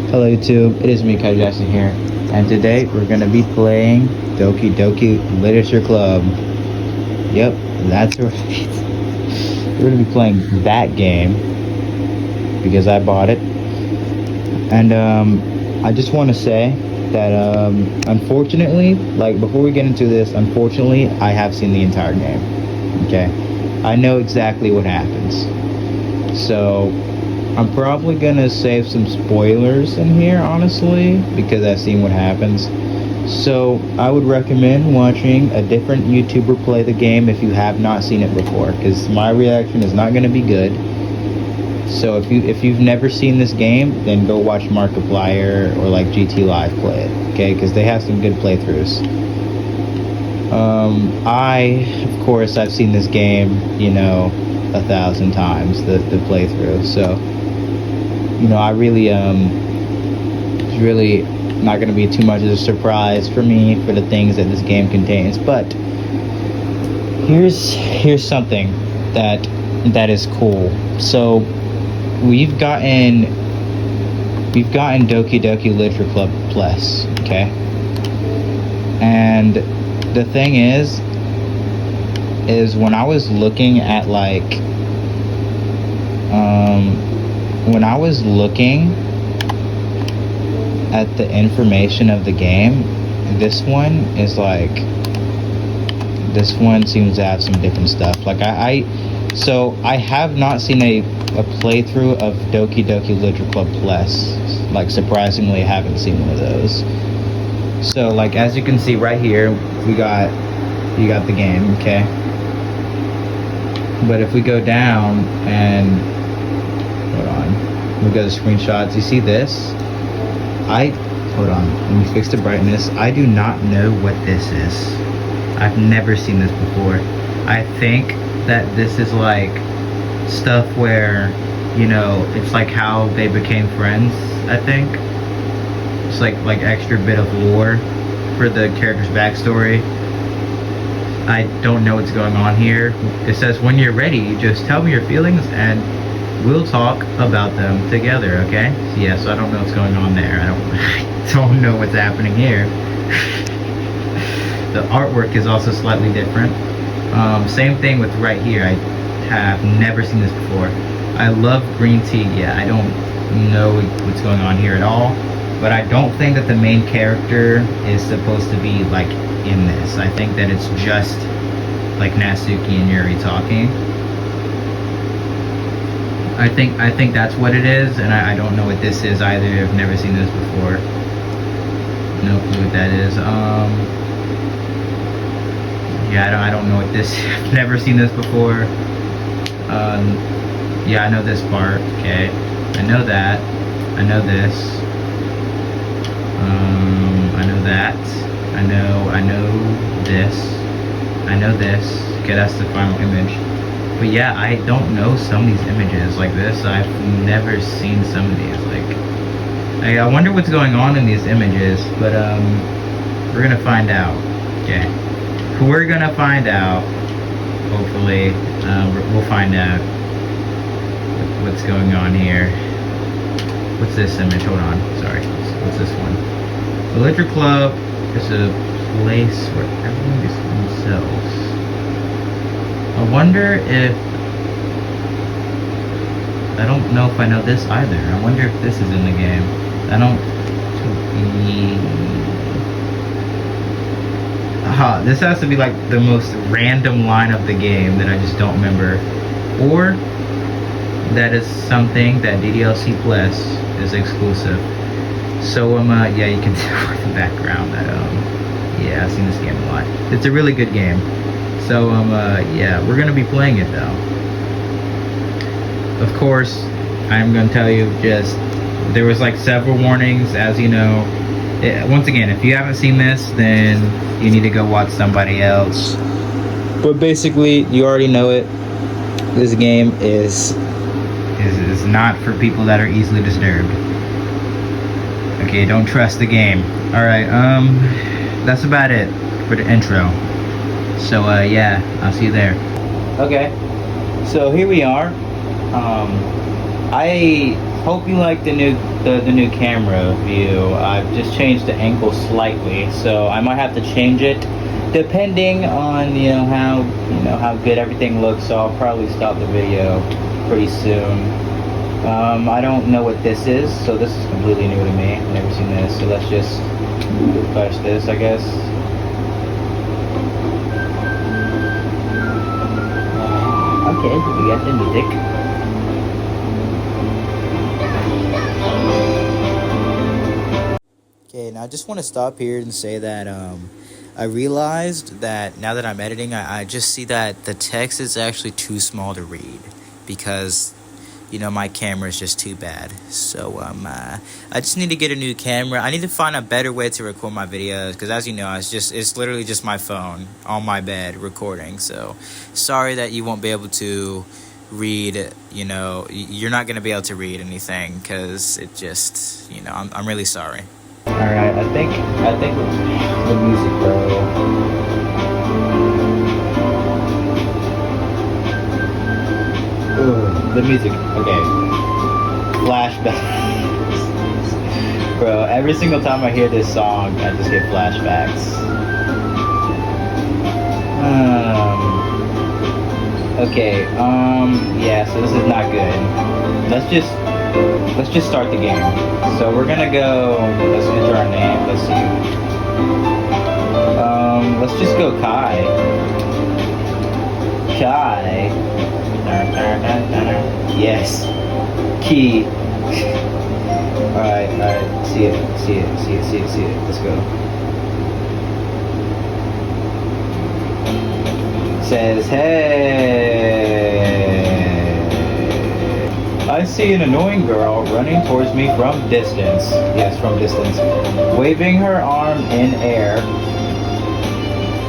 Hello YouTube, it is me, Kai Jackson here, and today we're going to be playing Doki Literature Club. Yep, that's right. We're going to be playing that game because I bought it. And I just want to say that unfortunately, like before we get into this, unfortunately I have seen the entire game. Okay, I know exactly what happens. So I'm probably gonna save some spoilers in here, honestly, because I've seen what happens. So I would recommend watching a different YouTuber play the game if you have not seen it before, because my reaction is not gonna be good. So if you've never seen this game, then go watch Markiplier or like GT Live play it, okay? Because they have some good playthroughs. Of course, I've seen this game, 1,000 times the playthrough. So, I really it's really not going to be too much of a surprise for me for the things that this game contains. But here's something that is cool. So we've gotten Doki Literature Club Plus, okay? And the thing is when I was looking at when I was looking at the information of the game, this one seems to have some different stuff. Like so I have not seen a playthrough of Doki Literature Club Plus. Like, surprisingly, I haven't seen one of those. So like, as you can see right here, you got the game, okay? But if we go down and hold on, we go to screenshots, you see this? Hold on, let me fix the brightness. I do not know what this is. I've never seen this before. I think that this is like stuff where, it's like how they became friends, I think. It's like extra bit of lore for the character's backstory. I don't know what's going on here. It says when you're ready, just tell me your feelings and we'll talk about them together, okay? So I don't know what's going on there. I don't know what's happening here. The artwork is also slightly different. Same thing with right here. I have never seen this before. I love green tea. Yeah, I don't know what's going on here at all. But I don't think that the main character is supposed to be like in this. I think that it's just like Natsuki and Yuri talking. I think that's what it is, and I don't know what this is either. I've never seen this before. No clue what that is. Yeah, I don't know what this is. I've never seen this before. Yeah, I know this part. Okay, I know that. I know this. I know that. I know this. I know this. Okay, that's the final image. But yeah, I don't know some of these images like this. I've never seen some of these. Like, I wonder what's going on in these images. But we're gonna find out. Okay, we're gonna find out. Hopefully, we'll find out what's going on here. What's this image? Hold on. Sorry. What's this one? The Literature Club is a place where everyone is themselves. I wonder if... I don't know if I know this either. I wonder if this is in the game. I don't... Aha, this has to be like the most random line of the game that I just don't remember. Or that is something that ddlc Plus is exclusive. So yeah, you can tell by the background that yeah, I've seen this game a lot. It's a really good game. So yeah, we're gonna be playing it though. Of course, I'm gonna tell you, just there was like several warnings, as you know. Once again, if you haven't seen this, then you need to go watch somebody else. But basically, you already know it. This game is not for people that are easily disturbed. Okay, don't trust the game. Alright, that's about it for the intro. So yeah, I'll see you there. Okay, so here we are. I hope you like the new the new camera view. I've just changed the angle slightly, so I might have to change it depending on how good everything looks. So I'll probably stop the video pretty soon. I don't know what this is, so this is completely new to me. I've never seen this, so let's just refresh this, I guess. Okay, we got the music. Okay, now I just want to stop here and say that I realized that now that I'm editing, I just see that the text is actually too small to read because, my camera is just too bad. So I just need to get a new camera. I need to find a better way to record my videos because, as you know, it's literally just my phone on my bed recording. So sorry that you won't be able to read. You're not gonna be able to read anything because it just, I'm really sorry. All right, I think the music, bro. Ooh, the music. Okay. Flashbacks. Bro, every single time I hear this song, I just get flashbacks. Okay, yeah, so this is not good. Let's just start the game. So we're gonna go, let's enter our name, let's see. Let's just go Kai. Kai. Yes. Key. Alright, see it. Let's go. Says, hey. I see an annoying girl running towards me from distance. Yes, from distance. Waving her arm in air.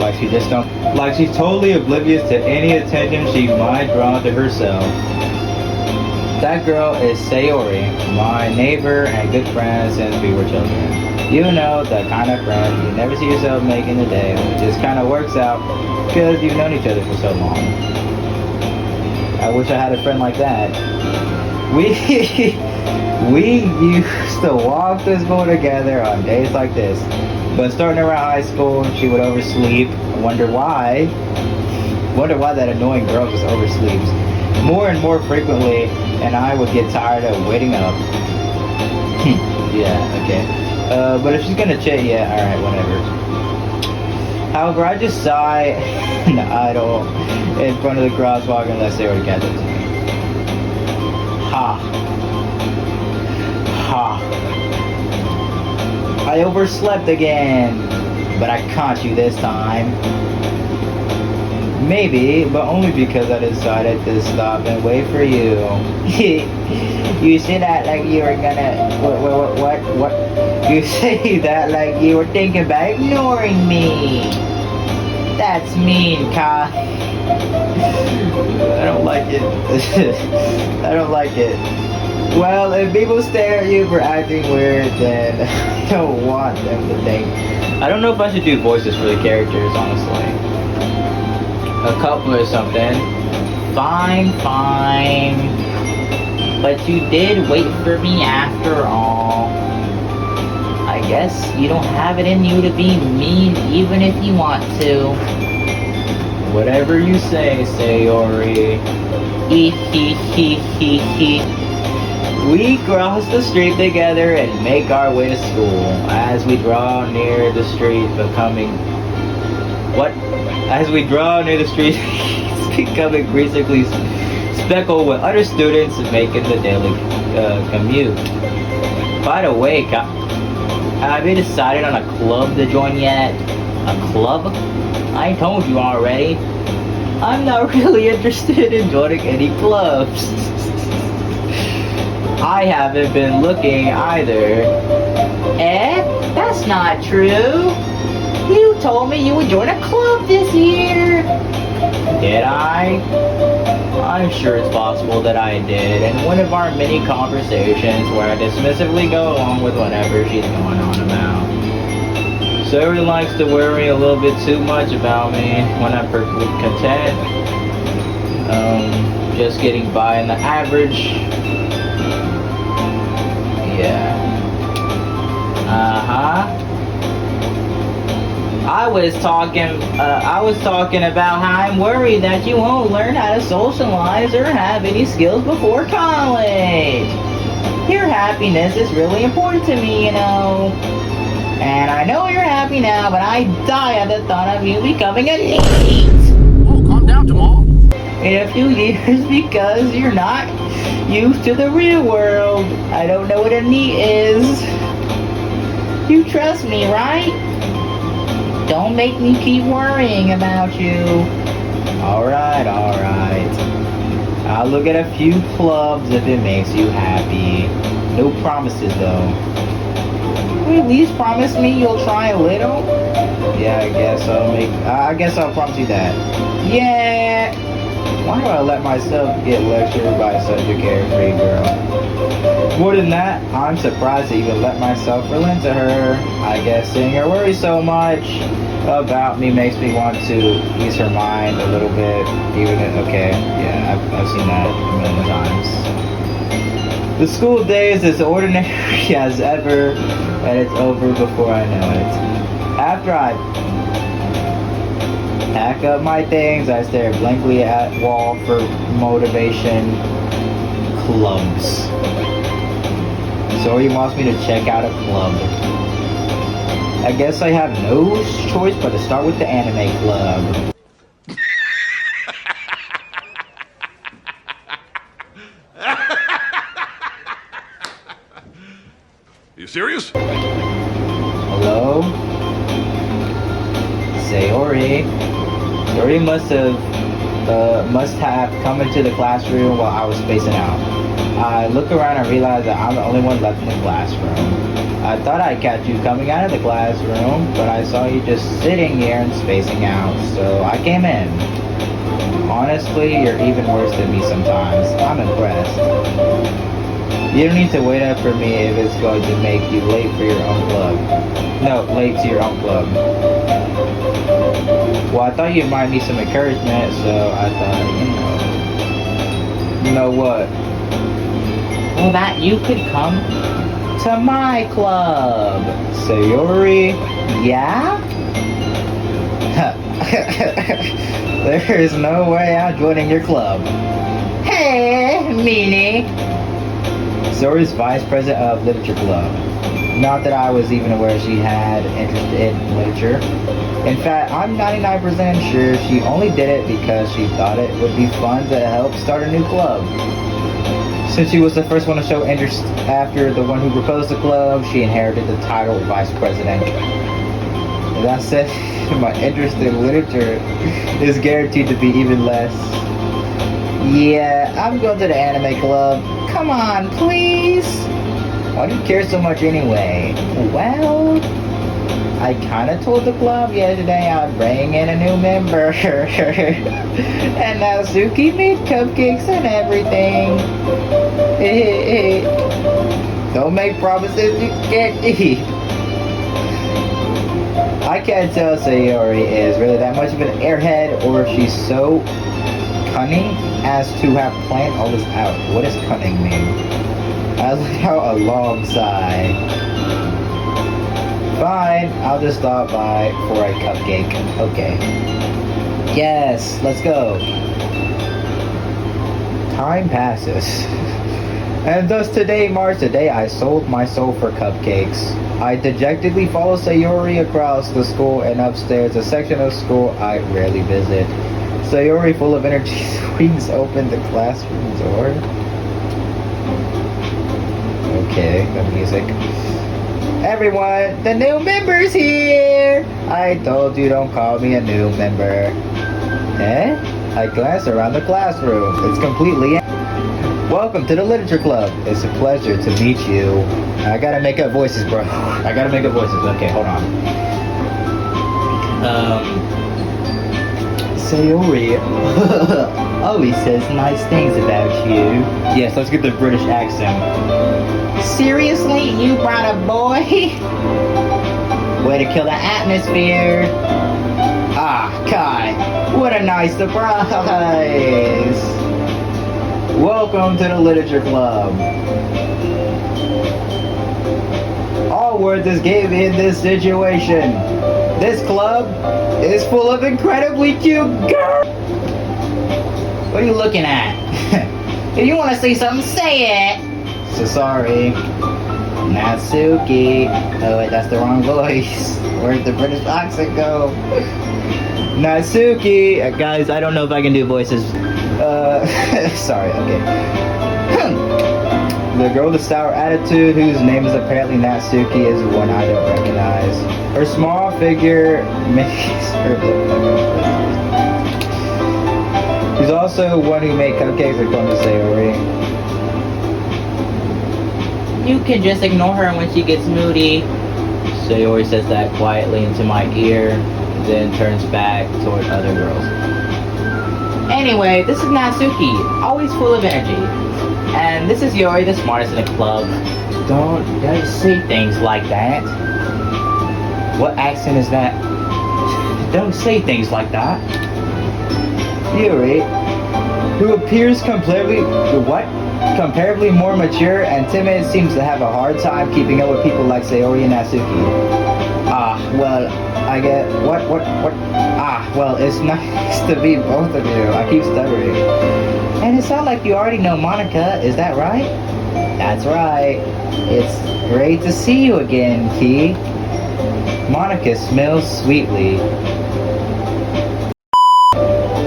Like she's totally oblivious to any attention she might draw to herself. That girl is Sayori, my neighbor and good friend since we were children. You know, the kind of friend you never see yourself making a day. It just kind of works out because you've known each other for so long. I wish I had a friend like that. We used to walk to school together on days like this. But starting around high school, she would oversleep. Wonder why that annoying girl just oversleeps more and more frequently, and I would get tired of waiting up. Yeah, okay. But if she's gonna chit, yeah, alright, whatever. However, I just sigh and idle in front of the crosswalk unless they already catch up to me. Ha. I overslept again, but I caught you this time. Maybe, but only because I decided to stop and wait for you. You said that like you were gonna... What? You say that like you were thinking about ignoring me. That's mean, Kai. I don't like it. I don't like it. Well, if people stare at you for acting weird, then I don't want them to think. I don't know if I should do voices for the characters, honestly. A couple or something. Fine. But you did wait for me after all. I guess you don't have it in you to be mean even if you want to. Whatever you say, Sayori. We cross the street together and make our way to school. As we draw near the street, it's becoming increasingly speckled with other students making the daily commute. By the way, have you decided on a club to join yet? A club? I told you already. I'm not really interested in joining any clubs. I haven't been looking either. That's not true. You told me you would join a club this year. Did I? I'm sure it's possible that I did. And one of our many conversations where I dismissively go along with whatever she's going on about. Sayori likes to worry a little bit too much about me when I'm perfectly content. Just getting by in the average. yeah. I was talking about how I'm worried that you won't learn how to socialize or have any skills before college. Your happiness is really important to me, you know. And I know you're happy now, but I die at the thought of you becoming a NEET. Oh, calm down, Jamal. In a few years, because you're not used to the real world. I don't know what a NEET is. You trust me, right? Don't make me keep worrying about you. Alright. I'll look at a few clubs if it makes you happy. No promises though. Will you at least promise me you'll try a little? Yeah, I guess I'll promise you that. Yeah! Why do I let myself get lectured by such a carefree girl? More than that, I'm surprised to even let myself relent to her. I guess seeing her worry so much about me makes me want to ease her mind a little bit. I've seen that a million times. The school day is as ordinary as ever, and it's over before I know it. After I pack up my things, I stare blankly at wall for motivation. Clubs. So he wants me to check out a club. I guess I have no choice but to start with the anime club. You serious? Hello? Sayori. Sayori must have come into the classroom while I was spacing out. I look around and realize that I'm the only one left in the classroom. I thought I'd catch you coming out of the classroom, but I saw you just sitting here and spacing out, so I came in. Honestly, you're even worse than me sometimes. I'm impressed. You don't need to wait up for me if it's going to make you late for your own club. No, late to your own club. Well, I thought you might need some encouragement, so I thought, you know what? Well, that you could come to my club. Sayori, yeah? There is no way I'm joining your club. Hey, meanie. Sayori's vice president of literature club. Not that I was even aware she had interest in literature. In fact, I'm 99% sure she only did it because she thought it would be fun to help start a new club. Since she was the first one to show interest after the one who proposed the club, she inherited the title of vice president. That said, my interest in literature is guaranteed to be even less. Yeah, I'm going to the anime club. Come on, please. Why do you care so much anyway? Well, I kind of told the club yesterday I'd bring in a new member. And now Suki made cupcakes and everything. Don't make promises you can't eat. I can't tell if Sayori is really that much of an airhead or if she's so cunning as to have planned all this out. What does cunning mean? I let out a long sigh. Fine, I'll just stop by for a cupcake. Okay. Yes, let's go. Time passes. And thus today marks the day I sold my soul for cupcakes. I dejectedly follow Sayori across the school and upstairs, a section of school I rarely visit. Sayori, full of energy, swings open the classroom door. Okay, the music. Everyone, the new member's here! I told you don't call me a new member. Eh? I glance around the classroom. It's completely empty. Welcome to the literature club. It's a pleasure to meet you. I gotta make up voices, bro. I gotta make up voices. Okay, hold on. Sayori always says nice things about you. Yes, let's get the British accent. Seriously? You brought a boy? Way to kill the atmosphere. Ah, Kai. What a nice surprise. Welcome to the literature club. worth is game in this situation. This club is full of incredibly cute girls. What are you looking at? If you want to say something, say it. So sorry. Natsuki. Oh wait, that's the wrong voice. Where'd the British accent go? Natsuki. Guys, I don't know if I can do voices. Sorry, okay. The girl with the sour attitude, whose name is apparently Natsuki, is one I don't recognize. Her small figure makes her look like a... She's also one who made cupcakes according to Sayori. You can just ignore her when she gets moody. Sayori says that quietly into my ear, then turns back toward other girls. Anyway, this is Natsuki, always full of energy. And this is Yori, the smartest in the club. Don't say things like that. What accent is that? Don't say things like that. Yuri, who appears comparably more mature and timid, seems to have a hard time keeping up with people like Sayori and Natsuki. Well, it's nice to meet both of you. I keep stuttering. And it sounds like you already know Monica, is that right? That's right. It's great to see you again, Key. Monica smells sweetly.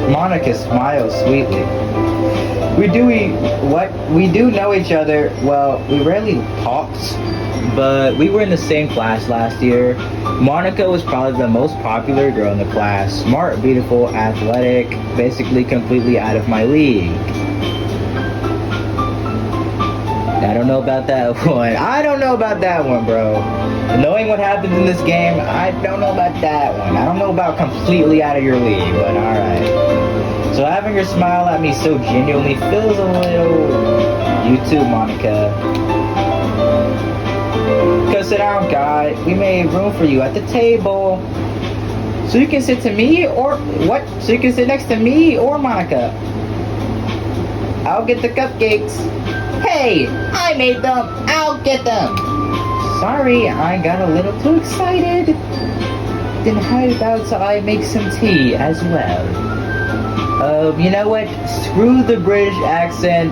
Monica smiles sweetly. We do know each other. Well, we rarely talked, but we were in the same class last year. Monica was probably the most popular girl in the class. Smart, beautiful, athletic, basically completely out of my league. I don't know about that one. I don't know about that one, bro. Knowing what happens in this game, I don't know about that one. I don't know about completely out of your league, but alright. So having her smile at me so genuinely feels a little... You too, Monica. Go sit down, guy. We made room for you at the table. So you can sit to me or... What? So you can sit next to me or Monica. I'll get the cupcakes. Hey, I made them. I'll get them. Sorry, I got a little too excited. Then how about I make some tea as well? You know what? Screw the British accent.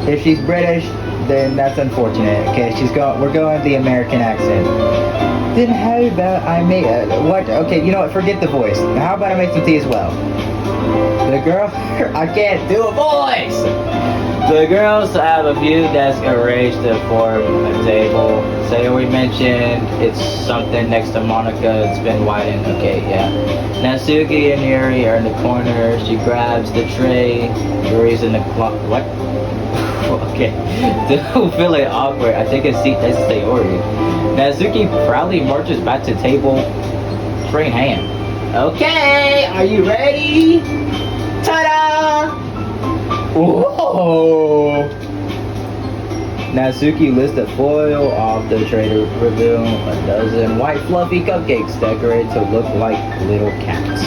If she's British, then that's unfortunate. Okay, we're going the American accent. Then how about I make what? Okay, you know what? Forget the voice. How about I make some tea as well? The girl, I can't do a voice. The girls have a few desks arranged to form a table. Sayori mentioned it's something next to Monica. It's been widened. Okay, yeah. Natsuki and Yuri are in the corner. She grabs the tray. Yuri's in the what? Okay. Don't feel it awkward. I take a seat next to Sayori. Natsuki proudly marches back to the table, tray in hand. Okay, are you ready? Ta-da! Whoa! Natsuki lifts the foil off the tray to reveal a dozen white fluffy cupcakes decorated to look like little cats.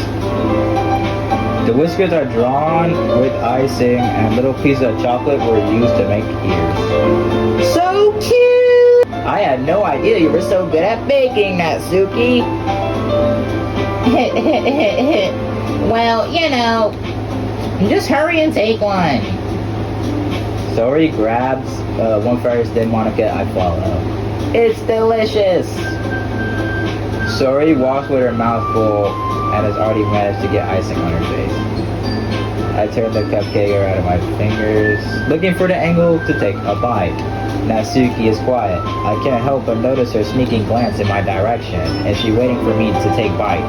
The whiskers are drawn with icing and little pieces of chocolate were used to make ears. So cute! I had no idea you were so good at baking, Natsuki. Well, you know, just hurry and take one. Sayori grabs one first, then Monica, I follow. It's delicious. Sayori walks with her mouth full and has already managed to get icing on her face. I turn the cupcake out of my fingers, looking for the angle to take a bite. Natsuki is quiet. I can't help but notice her sneaking glance in my direction. Is she waiting for me to take bite?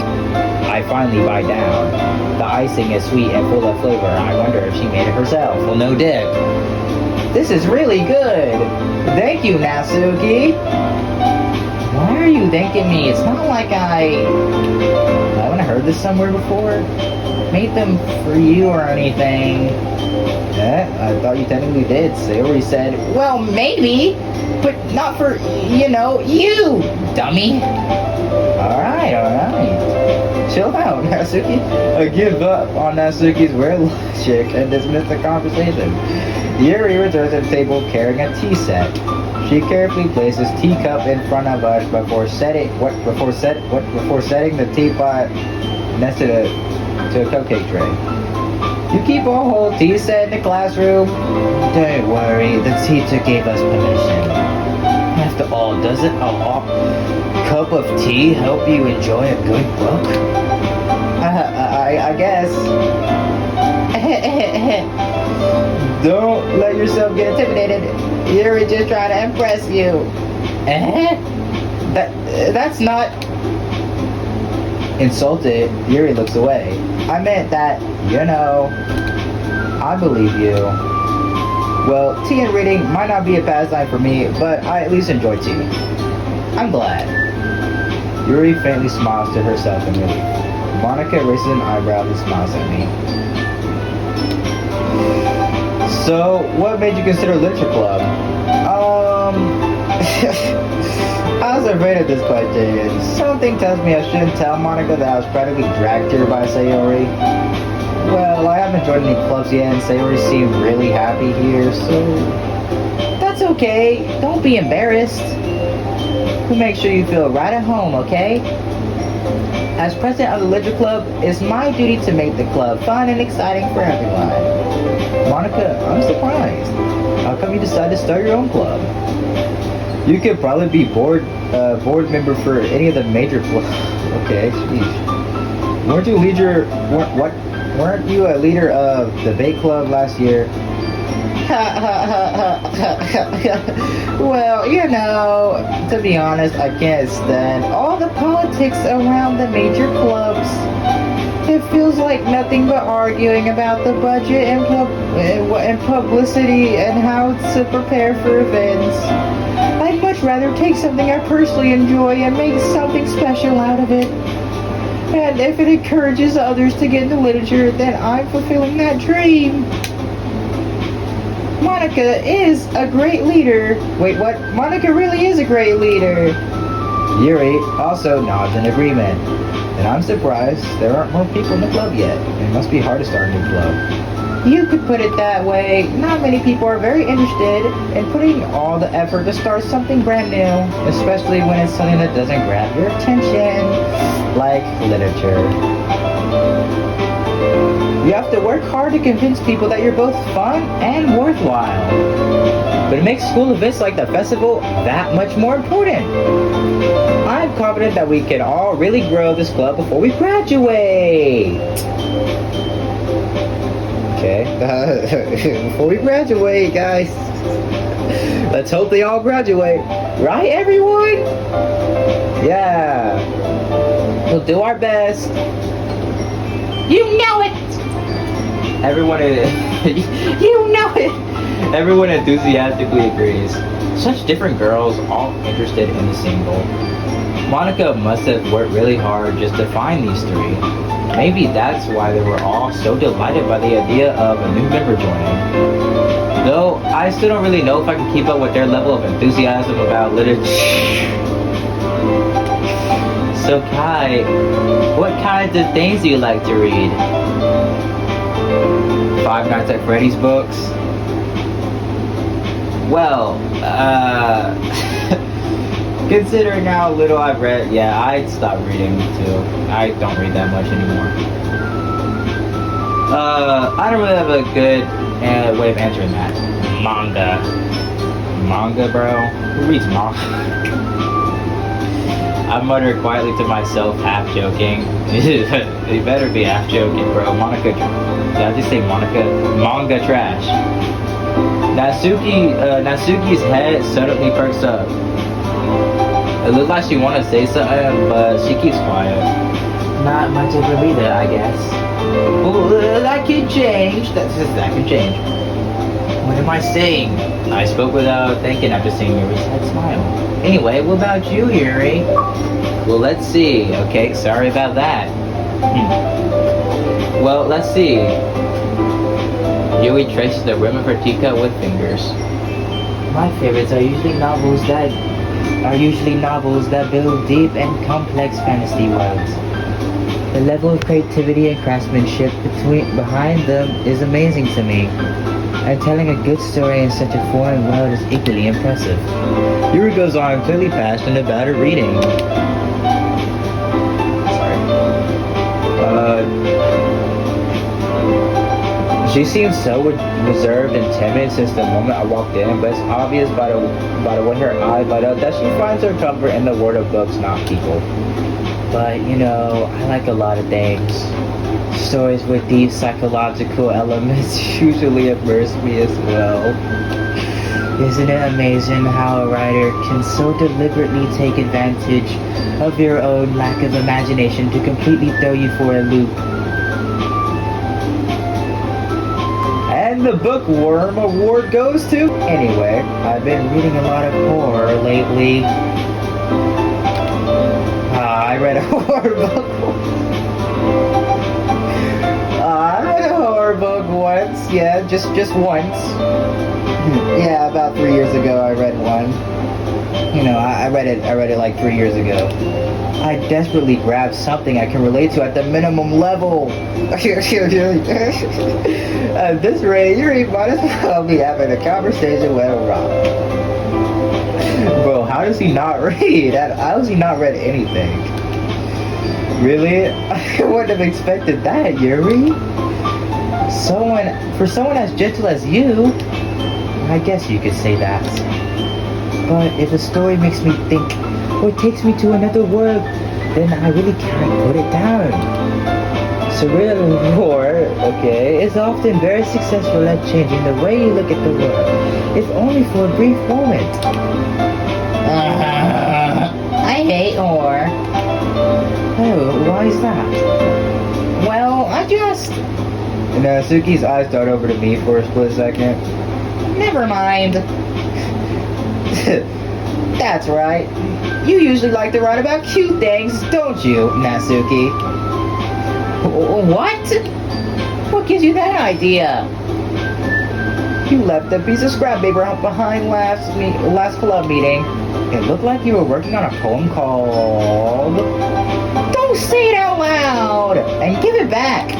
I finally bite down. The icing is sweet and full of flavor. I wonder if she made it herself. Well, no dip. This is really good. Thank you, Natsuki. Why are you thanking me? It's not like haven't heard this somewhere before. Made them for you or anything. I thought you technically did. Sayori said, well, maybe, but not for, you, dummy. Alright. Chill out, Natsuki. I give up on Natsuki's weird logic and dismiss the conversation. Yuri returns to the table carrying a tea set. She carefully places teacup in front of us before setting the teapot next to a cupcake tray. You keep a whole tea set in the classroom? Don't worry, the teacher gave us permission. After all, doesn't a hot cup of tea help you enjoy a good book? I guess. Don't let yourself get intimidated. You're just trying to impress you. That's not... Insulted, Yuri looks away. I meant that, I believe you. Well, tea and reading might not be a pastime for me, but I at least enjoy tea. I'm glad. Yuri faintly smiles to herself in relief. Monica raises an eyebrow and smiles at me. So, what made you consider literature club? I was afraid of this question. Something tells me I shouldn't tell Monica that I was practically dragged here by Sayori. Well, I haven't joined any clubs yet, and Sayori seemed really happy here, so... That's okay. Don't be embarrassed. We'll make sure you feel right at home, okay? As president of the literature club, it's my duty to make the club fun and exciting for everyone. Monica, I'm surprised. How come you decided to start your own club? You could probably be board member for any of the major clubs. Okay, jeez. Weren't you a leader of the bait club last year? Well, to be honest, I can't stand all the politics around the major clubs. It feels like nothing but arguing about the budget and publicity and how to prepare for events. I'd much rather take something I personally enjoy and make something special out of it. And if it encourages others to get into literature, then I'm fulfilling that dream. Monica is a great leader. Wait, what? Monica really is a great leader. Yuri also nods in agreement. And I'm surprised there aren't more people in the club yet. It must be hard to start a new club. You could put it that way. Not many people are very interested in putting all the effort to start something brand new, especially when it's something that doesn't grab your attention, like literature. You have to work hard to convince people that you're both fun and worthwhile. But it makes school events like the festival that much more important. I'm confident that we can all really grow this club before we graduate. Okay. Before we graduate, guys. Let's hope they all graduate. Right, everyone? Yeah. We'll do our best. You know it! Everyone you know it! Everyone enthusiastically agrees. Such different girls, all interested in the same goal. Monica must have worked really hard just to find these three. Maybe that's why they were all so delighted by the idea of a new member joining. Though, I still don't really know if I can keep up with their level of enthusiasm about literature. So Kai, what kinds of things do you like to read? Five Nights at Freddy's books? Well, considering how little I've read, yeah, I'd stop reading too. I don't read that much anymore. I don't really have a good way of answering that. Manga. Manga, bro? Who reads manga? I muttered quietly to myself, half joking. You better be half joking, bro. Monica, did I just say Monica? Manga trash. Natsuki's head suddenly perks up. It looks like she wants to say something, but she keeps quiet. Not much of a reader, I guess. Well, that can change. That can change. What am I saying? I spoke without thinking after seeing Yuri's sad smile. Anyway, what about you, Yuri? Well, let's see. Okay, sorry about that. Well, let's see. Yuri traces the rim of her teacup with fingers. My favorites are usually novels that build deep and complex fantasy worlds. The level of creativity and craftsmanship behind them is amazing to me. And telling a good story in such a foreign world is equally impressive. Yuri goes on, clearly passionate about her reading. She seems so reserved and timid since the moment I walked in, but it's obvious by the way her eyes light up that she finds her comfort in the world of books, not people. But, you know, I like a lot of things. Stories with deep psychological elements usually immerse me as well. Isn't it amazing how a writer can so deliberately take advantage of your own lack of imagination to completely throw you for a loop? And the Bookworm Award goes to... Anyway, I've been reading a lot of horror lately. I read a horror book. I read a horror book once. Yeah, just once. Yeah, about 3 years ago I read one. You know, I read it like 3 years ago. I desperately grabbed something I can relate to at the minimum level. At this rate, you might as well be having a conversation with a rock. Bro, how does he not read? How has he not read anything? Really? I wouldn't have expected that, Yuri. For someone as gentle as you, I guess you could say that. But if a story makes me think or takes me to another world, then I really can't put it down. Surreal horror, okay, is often very successful at changing the way you look at the world, if only for a brief moment. I hate horror. Oh, why is that? Well, I just... Natsuki's eyes dart over to me for a split second. Never mind. That's right. You usually like to write about cute things, don't you, Natsuki? What? What gives you that idea? You left a piece of scrap paper behind last club meeting. It looked like you were working on a poem called... Don't say it out loud! And give it back!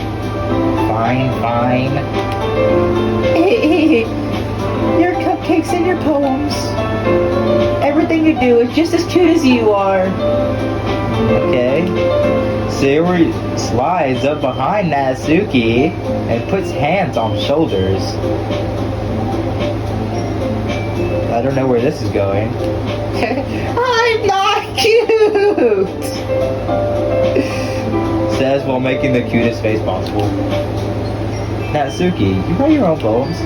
Fine. Your cupcakes and your poems. Everything you do is just as cute as you are. Okay. Sayori slides up behind Natsuki and puts hands on shoulders. I don't know where this is going. I'm not cute! Says while making the cutest face possible. Natsuki, you write your own poems?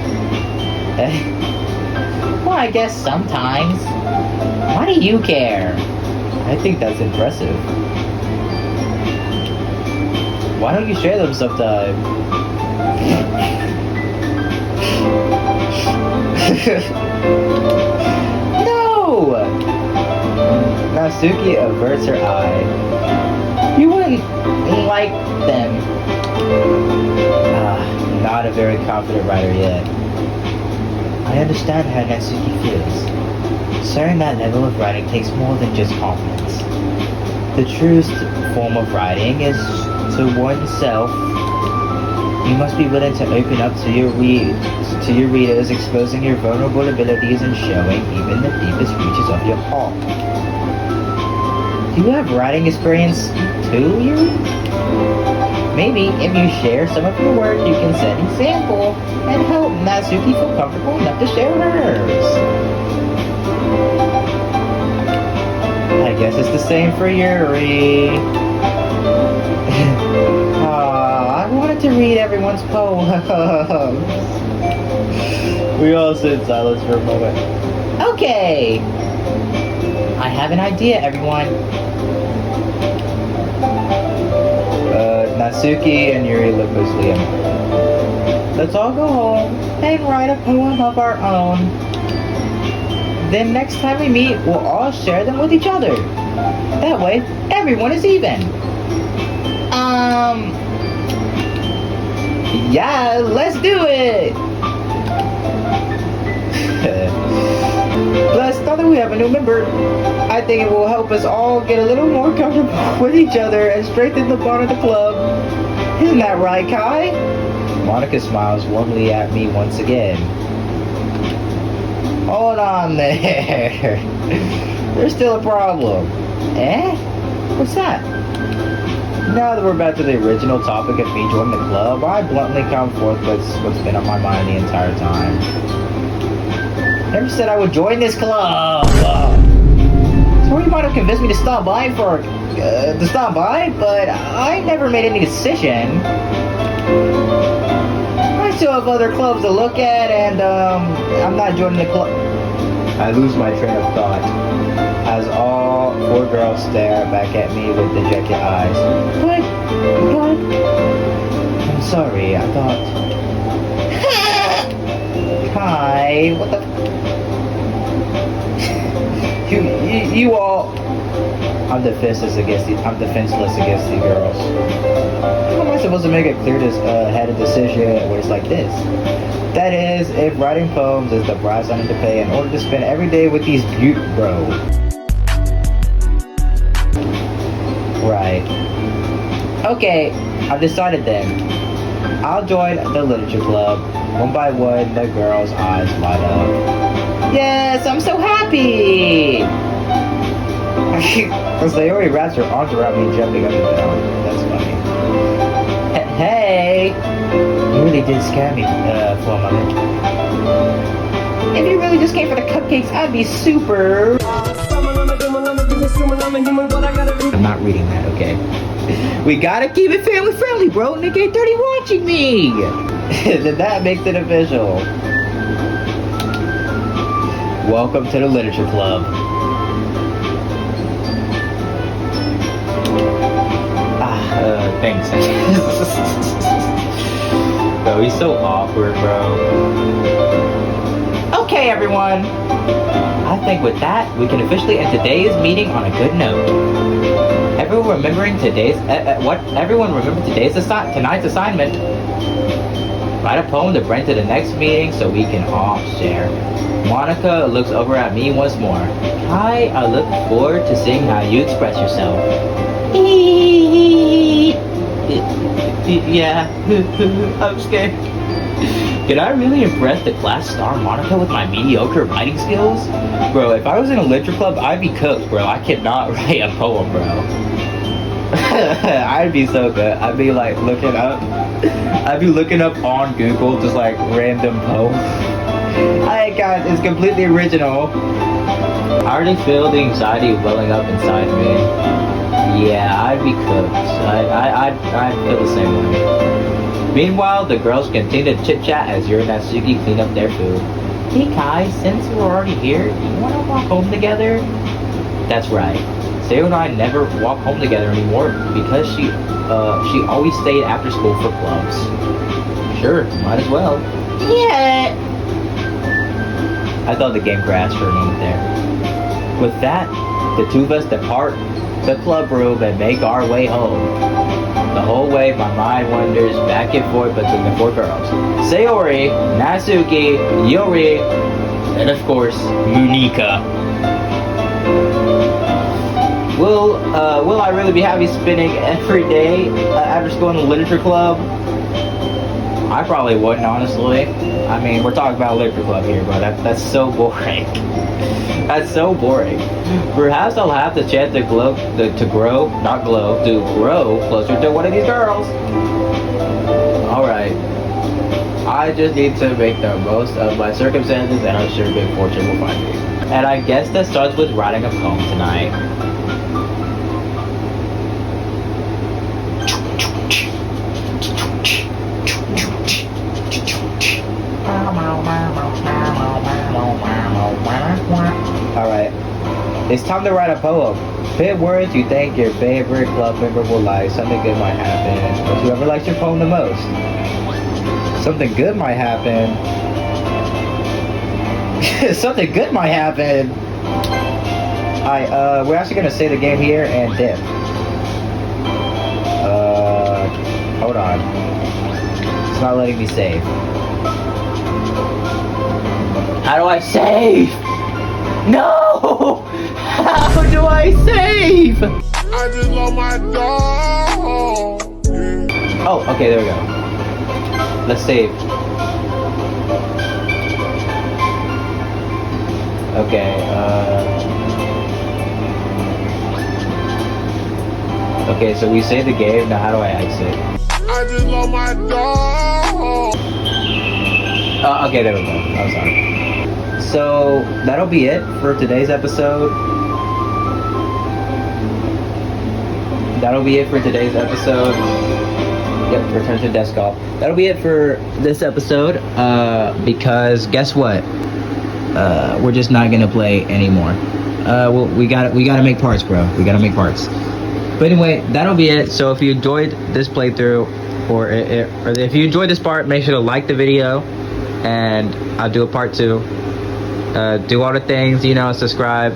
Well, I guess sometimes. Why do you care? I think that's impressive. Why don't you share them sometime? No! Natsuki averts her eye. You wouldn't like them. Not a very confident writer yet. I understand how Natsuki feels. Sharing that level of writing takes more than just confidence. The truest form of writing is to oneself. You must be willing to open up to your readers, exposing your vulnerable abilities and showing even the deepest reaches of your heart. Do you have writing experience too, Yuri? Maybe if you share some of your work, you can set an example and help Natsuki feel comfortable enough to share hers. I guess it's the same for Yuri. I wanted to read everyone's poems. We all sit in silence for a moment. Okay. I have an idea, everyone. Natsuki and Yuri look mostly empty. Let's all go home and write a poem of our own. Then next time we meet, we'll all share them with each other. That way, everyone is even. Yeah, let's do it! Plus, now that we have a new member, I think it will help us all get a little more comfortable with each other and strengthen the bond of the club. Isn't that right, Kai? Monica smiles warmly at me once again. Hold on there. There's still a problem. Eh? What's that? Now that we're back to the original topic of me joining the club, I bluntly come forth with what's been on my mind the entire time. Never said I would join this club. So you might have convinced me to stop by but I never made any decision. I still have other clubs to look at, and I'm not joining the club. I lose my train of thought as all four girls stare back at me with dejected eyes. But I'm sorry, I thought. Hi, what the? You all. I'm defenseless against the girls. How am I supposed to make a clear had a decision where it's like this? That is, if writing poems is the price I need to pay in order to spend every day with these bro. Right. Okay, I've decided then. I'll join the literature club. One by one, the girls' eyes light up. Yes, I'm so happy! Sayori wraps her arms around me, jumping up and down. That's funny. Hey! You really did scare me for a moment. If you really just came for the cupcakes, I'd be super... I'm not reading that, okay? We gotta keep it family friendly, bro. Nick 830 watching me! Did that make it official? Welcome to the literature club. Thanks. Bro, he's so awkward, bro. Okay, everyone. I think with that, we can officially end today's meeting on a good note. Everyone remembering today's tonight's assignment. Write a poem to bring to the next meeting so we can all share. Monica looks over at me once more. Hi, I look forward to seeing how you express yourself. Yeah, I'm scared. Can I really impress the class star Monica with my mediocre writing skills? Bro, if I was in a literature club, I'd be cooked, bro. I cannot write a poem, bro. I'd be so good. I'd be like looking up on Google just like random poems. Hey guys, it's completely original. I already feel the anxiety welling up inside me. Yeah, I'd be cooked. I'd feel the same way. Meanwhile, the girls continue to chit-chat as Yuri and Natsuki clean up their food. Hey Kai, since we're already here, do you want to walk home together? That's right. Sayo and I never walk home together anymore because she always stayed after school for clubs. Sure, might as well. Yeah. I thought the game crashed for a moment there. With that, the two of us depart the club room and make our way home. The whole way, my mind wanders back and forth between the four girls. Sayori, Natsuki, Yuri, and of course, Munika. Will I really be happy spending every day after school in the literature club? I probably wouldn't, honestly. I mean, we're talking about a literature club here, but that's so boring. That's so boring. Perhaps I'll have the chance to grow closer to one of these girls. Alright. I just need to make the most of my circumstances, and I'm sure good fortune will find me. And I guess that starts with writing a poem tonight. Alright, it's time to write a poem. Pick words you think your favorite club member will like. Something good might happen. Or whoever likes your poem the most. Something good might happen. Something good might happen. Alright, we're actually gonna say the game here and dip. Hold on. It's not letting me save. How do I save? No! How do I save? I just lost my dog. Oh, okay, there we go. let's save. Okay, okay, so we saved the game. Now how do I exit? I just love my dog. Okay, there we go. I'm sorry. So that'll be it for today's episode. Yep, return to desktop. That'll be it for this episode. Because guess what? We're just not gonna play anymore. Well, we gotta make parts, bro. We gotta make parts. But anyway, that'll be it. So if you enjoyed this playthrough, or if you enjoyed this part, make sure to like the video, and I'll do a part 2. Do all the things, you know, subscribe.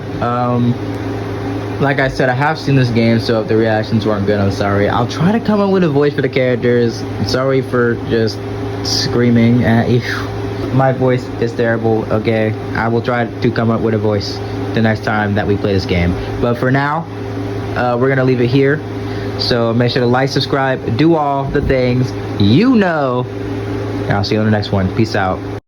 Like I said, I have seen this game, so if the reactions weren't good, I'm sorry. I'll try to come up with a voice for the characters. I'm sorry for just screaming at you. My voice is terrible, okay? I will try to come up with a voice the next time that we play this game. But for now, we're gonna leave it here. So make sure to like, subscribe, do all the things, you know. And I'll see you on the next one. Peace out.